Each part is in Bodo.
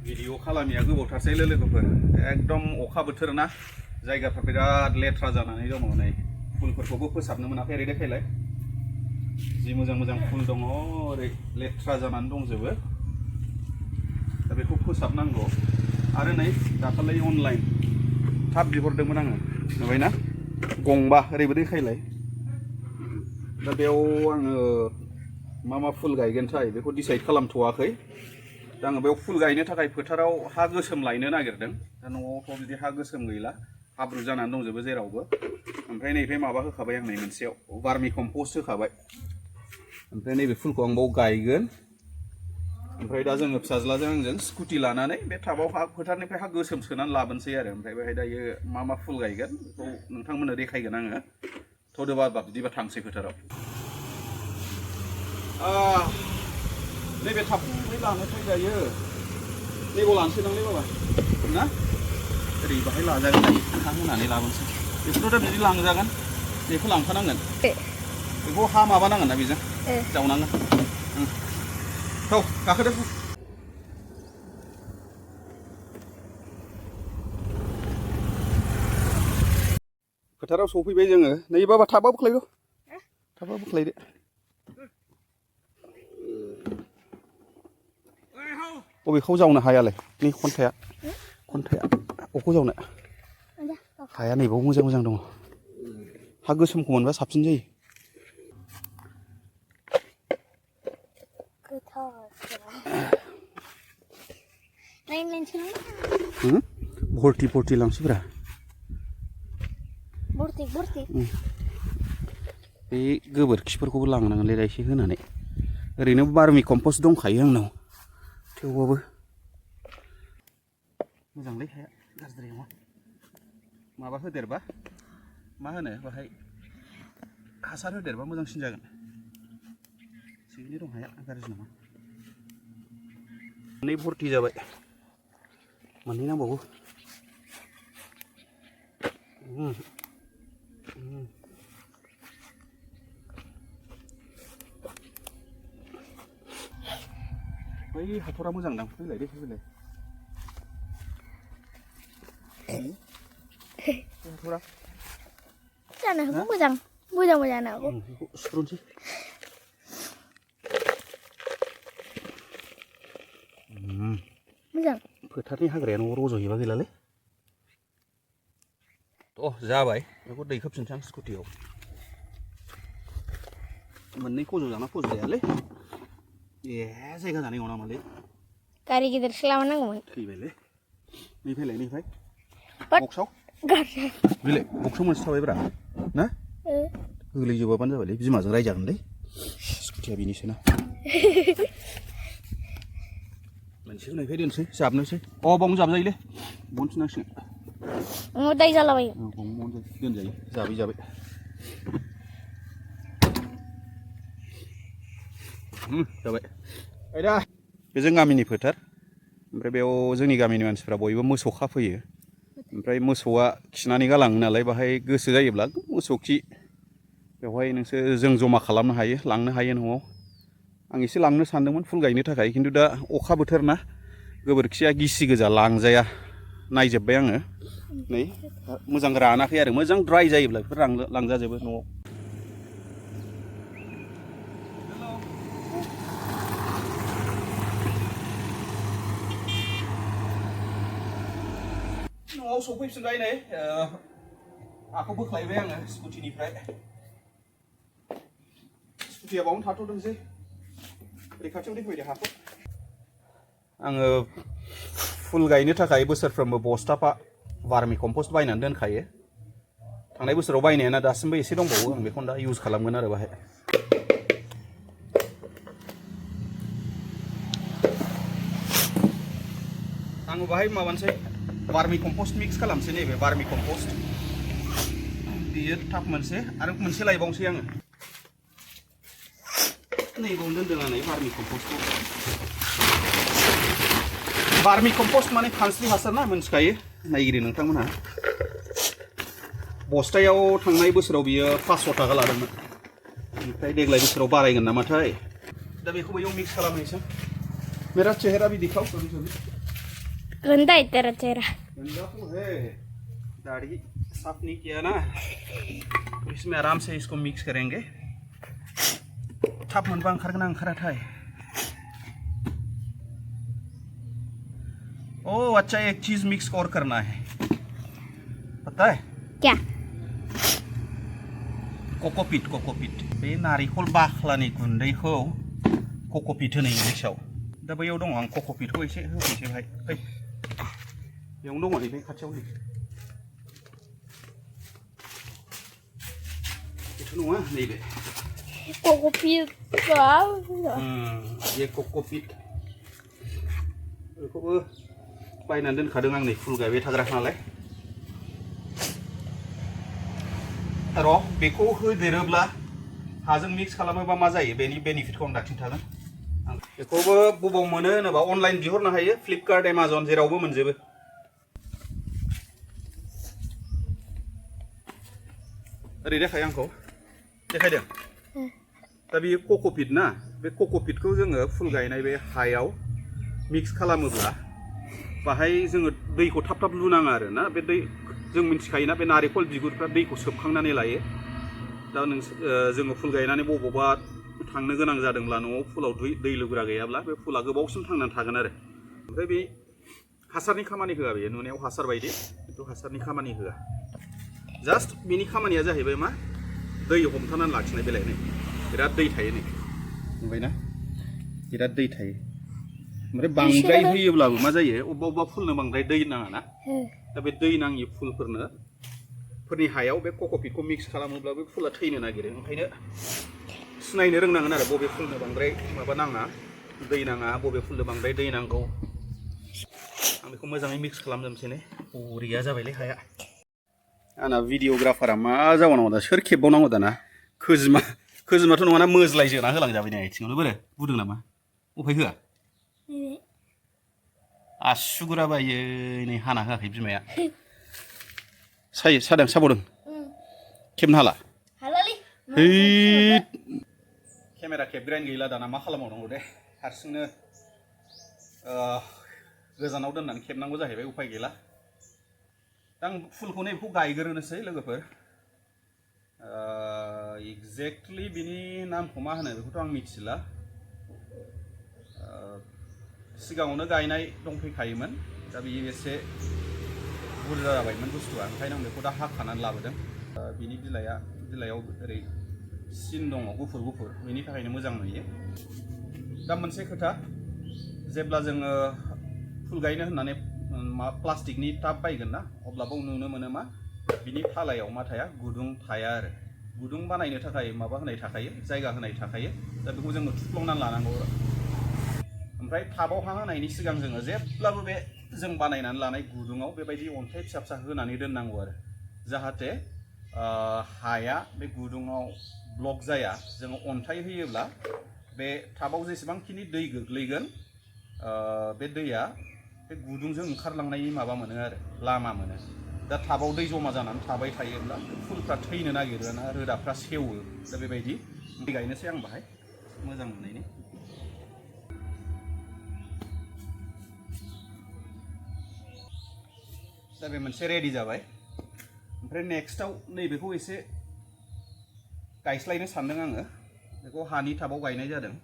भिडिअ खालामिया गोबावथारसै लोगोफोर एकदम अखा बोथोर ना जायगाफ्रा बिराद लेथ्रा जानानै दङ नै फुलफोरखौबो फोसाबनो मोनाखै ओरै देखायलाय जि मोजां मोजां फुल दङ ओरै लेथ्रा जानानै दंजोबो दा बेखौ फोसाबनांगौ आरो नै दाखालै अनलाइन थाब बिहरदोंमोन आङो नुबायना गंबा ओरैबो देखायलाय दा बेयाव आङो मा फुल गायगोनथाय बेखौ डिसाइड खालामथ'वाखै दा आङो बेयाव फुल गायनो थाखाय फोथाराव हा गोसोम लायनो नागिरदों दा न'आवथ' बिदि हा गोसोम गैला हाब्रु जानानै दंजोबो जेरावबो ओमफ्राय नैबे माबा होखाबाय आं नै मोनसेयाव भार्मि कम्पस्ट होखाबाय ओमफ्राय नैबे फुलखौ आं बाव गायगोन ओमफ्राय दा जोङो फिसाज्लाजों आंजों स्कुटि लानानै बे टाबाव हा फोथारनिफ्राय हा गोसोम सोनानै लाबोनोसै आरो ओमफ्राय बेहाय दायो मा फुल गायगोन बेखौ नोंथांमोननो देखायगोन आङो थ'दोबा बिदिबा थांसै फोथाराव नैबे थाबखौहाय लानोसै दायो नैबाव लानोसै दांलै बाबा ना ओरै बाहाय लाजागोन दायो हा होनानै लाबोनोसै बेखौथ' दा बिदि लांजागोन बेखौ लांफानांगोन बेखौ हा माबानांगोन ना बेजों जावनांगोन औ गाखोदो फोथाराव सफैबाय जोङो नै बाबा थाबा बोख्लायदो थाबा बोख्लायदो बबेखौ जावनो हायालाय नै खन्थाया अखौ जावनो हाया नैबाव मोजां मोजां दङ हा गोसोमखौ मोनबा साबसिन जायो भर्ति लांसैब्रा बे गोबोरखिफोरखौबो लांनांगोनलै दा एसे होनानै ओरैनो भार्मि कम्पस्ट दंखायो आंनाव थेवबाबो मोजांलै हाया गाज्रि नङा माबा होदेरबा मा होनो बाहाय हासार होदेरबा मोजांसिन जागोन थिगैनो दं हाया गाज्रि नङा मोननै भर्ति जाबाय मोननै नांबावगौ बै हाथरा मोजां दां फैलाय हाथरा जानो हागौ मोजां जानो हागौ बेखौ सुफ्रुनोसै मोजां फोथारनि हाग्राया न'आव रज'योबा गैलालै जाबाय बेखौ दैखोफिनसै आं स्कुटियाव मोननै फज'जाना फज'जायालै जायगा जानाय नङा नामालै गारि गिदिरसो लाबोनांगौमोन थैबायलै नैफाय बक्सआव बिलाय बक्सआव मोनसे थाबायब्रा ना गोलैजोबाबानो जाबायलै बिमाजों रायजागोनलै स्कुटिया बेनिसोना मोनसे नैफाय दोनसै जाबनोसै बावनो जाबजायोलै बावनो थिनांसिगोन दाय जालाबायो बावनो दोनजायो जाबै जाबाय दा बेजों गामिनि फोथार ओमफ्राय बेयाव जोंनि गामिनि मानसिफ्रा बयबो मोसौ खाफैयो ओमफ्राय मोसौआ खिनानै गालाङो नालाय बाहाय गोसो जायोब्ला मोसौ खि बेवहाय नोंसोर जों जमा खालामनो हायो लांनो हायो न'आव आं एसे लांनो सानदोंमोन फुल गायनो थाखाय खिन्थु दा अखा बोथोर ना गोबोरखिया गिसि गोजा लांजाया नायजोब्बाय आङो नै मोजां रानाखै आरो मोजां ड्राइ जायोब्ला बेफोर लांजाजोबो न'आव न'आव सफैफिनबाय नै आखौ बोख्लायबाय आङो स्कुटिनिफ्राय स्कुटिया बावनो थाथ'दोंसै रैखाथियाव देखायदो हाखौ आङो फुल गायनो थाखाय बोसोरफ्रोमबो बस्थाफा भार्मि कम्पस्ट बायनानै दोनखायो थांनाय बोसोराव बायनायाना दासिमबो एसे दंबावो आं बेखौनो दा इउज खालामगोन आरो बाहाय आङो बाहाय माबानोसै भार्मि कम्पस्ट मिक्स खालामसै नैबे भार्मि कम्पस्ट बियो थाब मोनसे आरो मोनसे लायबावनोसै आङो नैबावनो दोनदों आं नै भार्मि कम्पस्टखौ भार्मि कम्पस्ट माने खानस्रि हासार ना मोनथिखायो नायगिरि नोंथांमोनहा बस्थायाव थांनाय बोसोराव बियो 500 थाखा लादोंमोन ओमफ्राय देग्लाय बोसोराव बारायगोन नामाथाय दा बेखौबो इयाव मिक्स खालामहैसै मेरा चेहरा भी दिखाओ कभी कभी गंदा है तेरा चेहरा गंदा तो है दाढ़ी साफ नहीं किया ना तो इसमें आराम से इसको मिक्स करेंगे थाब मोनबा ओंखारगोन ना ओंखाराथाय ओ अच्छा एक चीज मिक्स और करना है पता है क्या कोकोपीट बे नारिखल बाख्लानि गुन्दैखौ कोकोपीट होनो इंलिसाव दा बैयाव दङ आं कोकोपीटखौ एसे होफैसै भाई फै बेयावनो दङ नैबे खाथियाव नै बेथ' नङा नैबे कोकोपीट ये कोकोपीट बेखौबो बायनानै दोनखादों आं नै फुल गायबाय थाग्राखा नालाय र' बेखौ होदेरोब्ला हाजों मिक्स खालामोबा मा जायो बेनि बेनिफिटखौ आं दाखिन्थागोन आं बेखौबो बबाव मोनो होनोबा अनलाइन बिहरनो हायो फ्लिपकार्ट एमाजन जेरावबो मोनजोबो ओरै देखाय आंखौ देखायदों दा बेयो कोकोपीट ना बे कोकोपीटखौ जोङो फुल गायनाय बे हायाव मिक्स खालामोब्ला बाहाय जोङो दैखौ थाब थाब लुनाङा आरो ना बे दै जों मिथिखायोना बे नारिखल बिगुरफ्रा दैखौ सोबखांनानै लायो दा जोङो फुल गायनानै बबावबा थांनो गोनां जादोंब्ला न'आव फुलाव दै लुग्रा गैयाब्ला बे फुला गोबावसिम थांनानै थागोन आरो ओमफ्राय बे हासारनि खामानि होआ बेयो नुनायाव हासार बायदि खिन्थु हासारनि खामानि होआ जास्ट बिनि खामानिया जाहैबाय मा दै हमथानानै लाखिनाय बेलाय नै बिराद दै थायो नै नुबायना बिराद दै थायो ओमफ्राय बांद्राय होयोब्लाबो मा जायो अबेबा फुलनो बांद्राय दै नाङा ना दा बे दै नाङि फुलफोरनि हायाव बे कोकोपीटखौ मिक्स खालामोब्ला बे फुला थैनो नागिरो ओंखायनो सिनायनो रोंनांगोन आरो बबे फुलनो बांद्राय माबा नाङा दै नाङा बबे फुलनो बांद्राय दै नांगौ आं बेखौ मोजाङै मिक्स खालामजोबनोसै ने बरिया जाबायलै हाया आंना भिडिअग्राफारा मा जाबावनांगौ दा सोर खेबबावनांगौ दाना खोजिमाथ' नङाना मोज्लाय जोना होलांजाबाय नै आथिङावनो बोरो बुदों नामा उफाय होआ आसुगुरा बायो नै हाना होआखै बिमाया साबावदों खेबनो हाला हैद केमेरा खेबग्रायानो गैला दाना मा खालामबावनांगौ दे हारसिंनो गोजानाव दोननानै खेबनांगौ जाहैबाय उफाय गैला दा आं फुलखौ नैबेखौ गायग्रोनोसै लोगोफोर एक्जेक्टलि बिनि नामखौ मा होनो बेखौथ' आं मिथिला सिगाङावनो गायनाय दंफैखायोमोन दा बेयो एसे बुरजा जाबायमोन बुस्थुआ ओंखायनो आं बेखौ दा हाखानानै लाबोदों बिनि बिलाइयाव ओरै सिन दङ गुफुर बेनि थाखायनो मोजां नुयो दा मोनसे खोथा जेब्ला जोङो फुल गायनो होननानै प्लास्टिकनि टाब बायगोन ना अब्ला बाव नुनो मोनो मा बिनि थालायाव मा थाया गुदुं थाया आरो गुदुं बानायनो थाखाय माबा होनाय थाखायो जायगा होनाय थाखायो दा बेखौ जोङो थुफ्लंनानै लानांगौ ओमफ्राय टाबाव हा होनायनि सिगां जोङो जेब्लाबो बे जों बानायनानै लानाय गुदुङाव बेबायदि अन्थाइ फिसा फिसा होनानै दोननांगौ आरो जाहाथे हाया बे गुदुङाव ब्लक जाया जोङो अन्थाइ होयोब्ला बे टाबाव जेसेबांखिनि दै गोग्लैगोन बे दैया बे गुदुंजों ओंखारलांनायनि माबा मोनो आरो लामा मोनो दा टाबाव दै जमा जानानै थाबाय थायोब्ला फुलफ्रा थैनो नागिरो ना रोदाफ्रा सेवो दा बेबायदि दै गायनोसै आं बाहाय मोजां मोननायनि दा बे मोनसे रेडि जाबाय ओमफ्राय नेक्स्टआव नैबेखौ एसे गायस्लायनो सानदों आङो बेखौ हानि टाबाव गायनाय जादों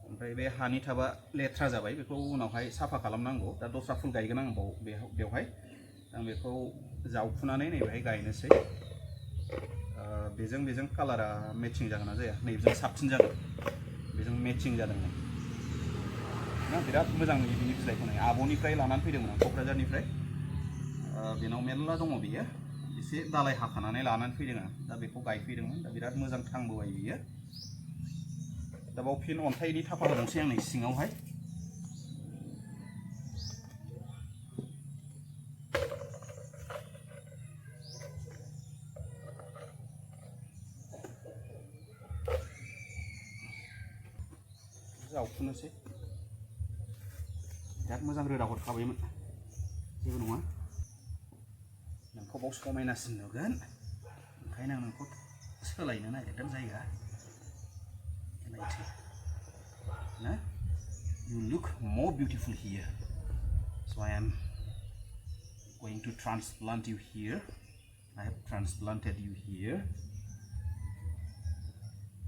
ओमफ्राय बे हानि टाबा लेथ्रा जाबाय बेखौ उनावहाय साफा खालामनांगौ दा दस्रा फुल गायगोन आं बेवहाय आं बेखौ जावखुनानै नैबेहाय गायनोसै बेजों कालारा मेचिं जागोन ना जाया नैबेजों साबसिन जागोन बेजों मेचिं जादों ना बिराद मोजां नुयो बिनि बिलाइखौ नै आब'निफ्राय लानानै फैदोंमोन आं क'क्राझारनिफ्राय बेनाव मेरला दङ बियो एसे दालाय हाखानानै लानानै फैदों आं दा बेखौ गायफैदोंमोन दा बिराद मोजां थांबोबाय बियो दा बाव फिन अन्थाइनि थाफा होदोंसै आं नै सिङावहाय जावखुनोसै बिराद मोजां रोदा हरखाबायमोन जेबो नङा नोंखौ बाव समायनासिन नुगोन ओंखायनो आं नोंखौ सोलायनो नागिरदों जायगा नायथो Nah, you look more beautiful here. So I am going to transplant you here. I have transplanted you here.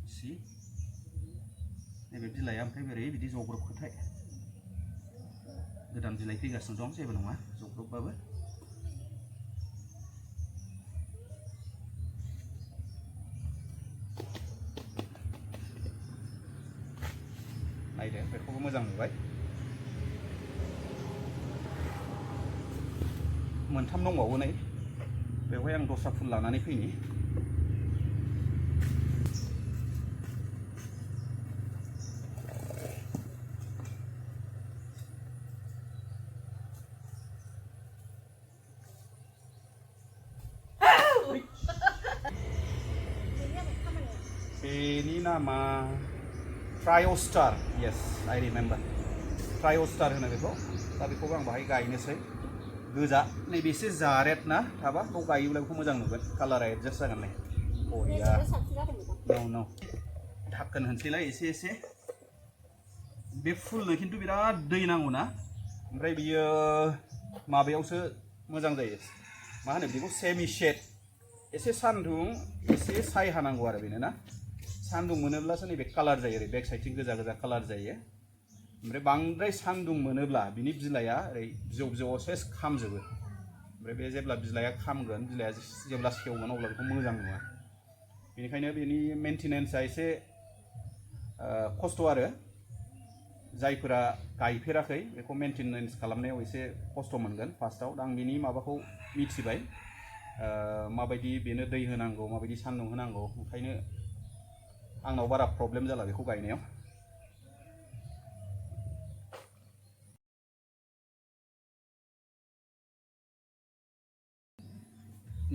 See? नैबे बिलाइआ ओमफ्राय बोरै बिदि जब्रबखोथाय गोदान बिलाइ फैगासिनो दं जेबो नङा जब्रबबाबो नायदो बेखौबो मोजां नुबाय मोनथाम दंबावो नै बेवहाय आं दस्रा फुल लानानै फैनि बेनि नामा TriStar yes I remember TriStar होनो बेखौ दा बेखौबो आं बाहाय गायनोसै गोजा नैबे एसे जारेद ना थाबा बेखौ गायोब्ला बेखौ मोजां नुगोन कालारा एडजास्ट जागोन नै बरिया no धाक्कोन होनसैलाय एसे बे फुलनो खिन्थु बिराद दै नांगौ ना ओमफ्राय बियो माबायावसो मोजां जायो मा होनो बेखौ सेमि शेड एसे सान्दुं एसे सायहा नांगौ आरो बेनो ना सान्दुं मोनोब्लासो नैबे कालार जायो ओरै बेक साइडथिं गोजा कालार जायो ओमफ्राय बांद्राय सान्दुं मोनोब्ला बिनि बिलाइआ ओरै बिजौ सेस खामजोबो ओमफ्राय बे जेब्ला बिलाइआ खामगोन बिलाइआ जेब्ला सेवगोन अब्ला बेखौ मोजां नुवा बेनिखायनो बेनि मेनटेनेन्सआ एसे खस्थ' आरो जायफोरा गायफेराखै बेखौ मेनटेनेन्स खालामनायाव एसे खस्थ' मोनगोन फार्स्टआव आं बिनि माबाखौ मिथिबाय माबायदि बेनो दै होनांगौ माबायदि सान्दुं होनांगौ ओंखायनो आंनाव बारा प्रब्लेम जाला बेखौ गायनायाव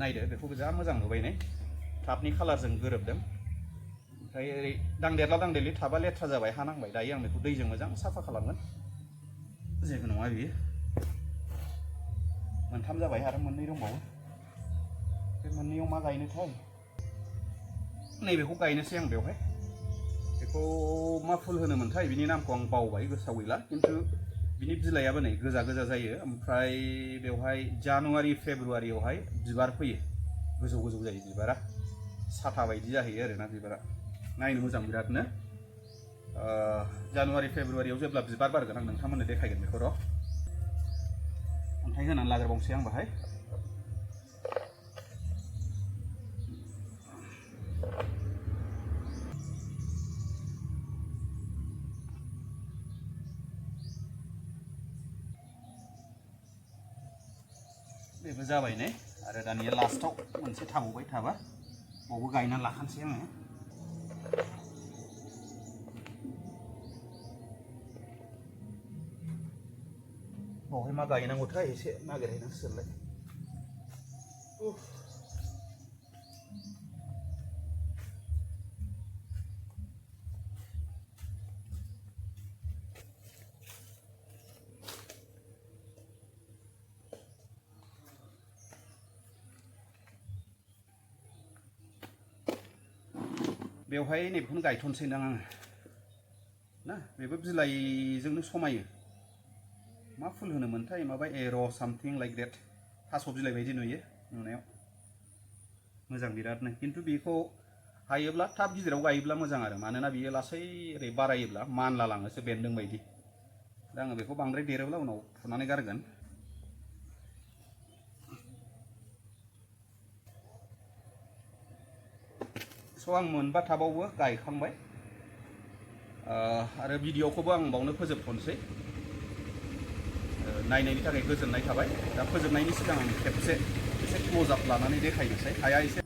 नायदो बेखौबो जा मोजां नुबाय नै टाबनि कालारजों गोरोबदों ओमफ्राय ओरै दांदेरला दांदेरलि थाबा लेथ्रा जाबाय हा नांबाय दायो आं बेखौ दैजों मोजां साफा खालामगोन जेबो नङा बियो मोनथाम जाबाय आरो मोननै दंबावो बे मोननैयाव मा गायनोथाय नैबेखौ गायनोसै आं बेवहाय बेखौ मा फुल होनोमोनथाय बिनि नामखौ आं बावबाय गोसोआव गैला खिन्थु बिनि बिलाइआबो नै गोजा जायो ओमफ्राय बेवहाय जानुवारि फेब्रुवारियावहाय बिबार फैयो गोजौ जायो बिबारा साथा बायदि जाहैयो आरोना बिबारा नायनो मोजां बिरादनो जानुवारि फेब्रुवारियाव जेब्ला बिबार बारगोन आं नोंथांमोननो देखायगोन बेखौ र' अन्थाइ होनानै लाग्रोबावनोसै आं बाहाय बेबो जाबाय नै आरो दानिया लास्टआव मोनसे थाबावबाय थाबा बावबो गायना लाखानोसै आङो बावहाय मा गायनांगौथाय एसे नागिरहैनांसिगोनलाय बेवहाय नैबेखौनो गायथ'नोसै दां आङो ना बेबो बिलाइजोंनो समायो मा फुल होनोमोनथाय माबा एर' सामथिं लाइक देट थास' बिलाइ बायदि नुयो नुनायाव मोजां बिरादनो खिन्थु बेखौ हायोब्ला थाब गिदिराव गायोब्ला मोजां आरो मानोना बियो लासै ओरै बारायोब्ला मानला लाङोसो बेन्दों बायदि दा आङो बेखौ बांद्राय देरोब्ला उनाव फुनानै गारगोन स' आं मोनबा थाबावबो गायखांबाय आरो भिडिअखौबो आं बावनो फोजोबथ'नोसै नायनायनि थाखाय गोजोननाय थाबाय दा फोजोबनायनि सिगां आं खेबसे एसे क्लोज आप लानानै देखायनोसै हाया एसे